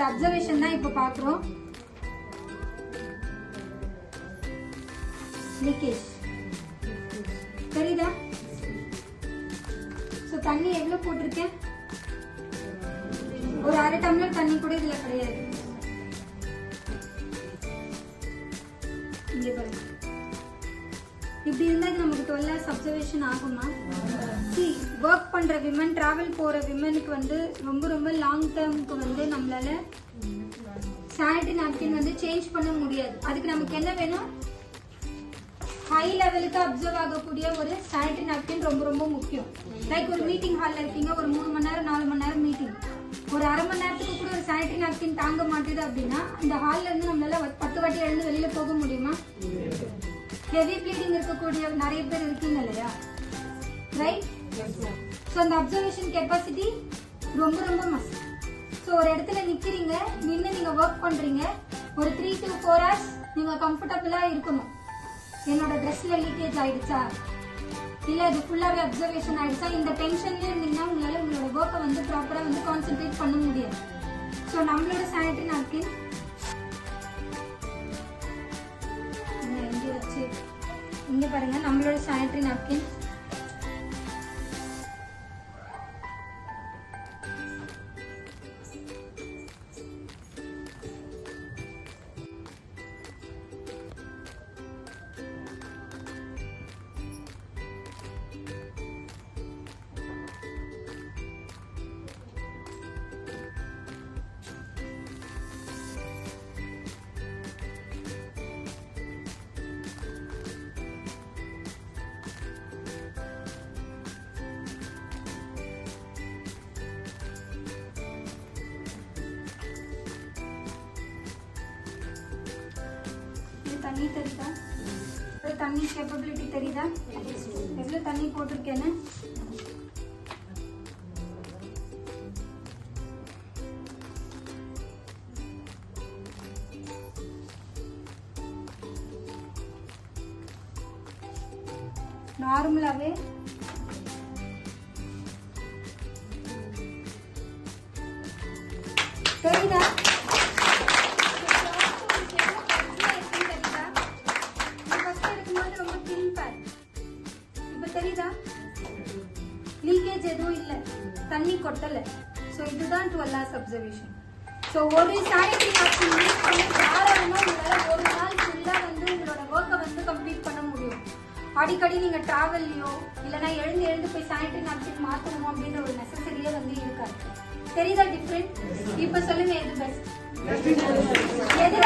ஒரு அப்சர்வேஷன் தான் இப்ப பாக்குறோம். லீக்கேஜ் தெரியுதா? சோ தண்ணி எவ்வளவு போட்டிருக்கேன்? ஒரு அரை டம்ளர் தண்ணி கூட இதுல கிடையாது. இங்க பாருங்க. இப்படி இருந்தா நமக்கு 12 hours அப்சர்வேஷன் ஆகுமா? ஒர்க் பண்ற விமன், டிராவல் போற விமனுக்கு வந்து ரொம்ப ரொம்ப லாங் டேர்முக்கு வந்து நம்மளால சானிட்டரி நாப்கின் வந்து சேஞ்ச் பண்ண முடியாது. அதுக்கு நமக்கு என்ன வேணும்? ஹை லெவலுக்கு அப்சர்வ் ஆகக்கூடிய ஒரு சானிட்டரி நாப்கின் ரொம்ப ரொம்ப முக்கியம். லைக் ஒரு மீட்டிங் ஹால்ல இருக்கீங்க, ஒரு 3 மணி நேரம் 4 மணி நேரம் மீட்டிங், ஒரு அரை மணி நேரத்துக்கு கூட ஒரு சானிட்டரி நாப்கின் தாங்க மாட்டேது அப்படின்னா அந்த ஹால்ல இருந்து நம்மளால 10 வாட்டி எழுந்து வெளியில போக முடியுமா? ஹெவி ப்ளீடிங் இருக்கக்கூடிய நிறைய பேர் இருக்கீங்க இல்லையா, ரைட்? ஸோ அந்த அப்சர்வேஷன் கெப்பாசிட்டி ரொம்ப ரொம்ப மஸ்ட். ஸோ ஒரு இடத்துல நிக்கிறீங்க, நின்று நீங்க ஒர்க் பண்றீங்க, ஒரு 3 to 4 hours நீங்க கம்ஃபர்டபுளா இருக்கணும். என்னோட ட்ரெஸ்ல லீக்கேஜ் ஆயிடுச்சா, இல்ல அது ஃபுல்லாவே அப்சர்வேஷன் ஆயிடுச்சா, இந்த டென்ஷன்ல இருந்தீங்கன்னா உங்களால உங்களோட ஒர்க்கை வந்து ப்ராப்பரா வந்து கான்சென்ட்ரேட் பண்ண முடியாது. ஸோ நம்மளோட சானிட்டரி நாப்கின் இங்க வச்சு இங்க பாருங்க, நம்மளோட சானிட்டரி நாப்கின் தண்ணி தெரியுதா? தண்ணி கேப்பபிலிட்டி தெரியுதா? எவ்வளவு தண்ணி போட்டிருக்கேன்னு நார்மலாவே தெரியுதா? லீக்கேஜ் எதுவும் இல்ல, தண்ணி கொட்டல. சோ இதுதான் 12 hours அப்சர்வேஷன். சோ ஒரு சானிட்டரி நாப்கின் யூஸ் பண்ணி தாராளமா உங்களால ஒரு நாள் ஃபுல்லா வந்து உங்களோட ஒர்க்கை வந்து கம்ப்ளீட் பண்ண முடியும். அடிக்கடி நீங்க டிராவல்லையோ இல்லைன்னா எழுந்து போய் சானிட்டரி நாப்கின் மாத்தணும் அப்படின்ற ஒரு நெசசரியே வந்து இருக்காது. தெரியுதா டிஃபரெண்ட்? இப்ப சொல்லுங்க எது பெஸ்ட்? எதுல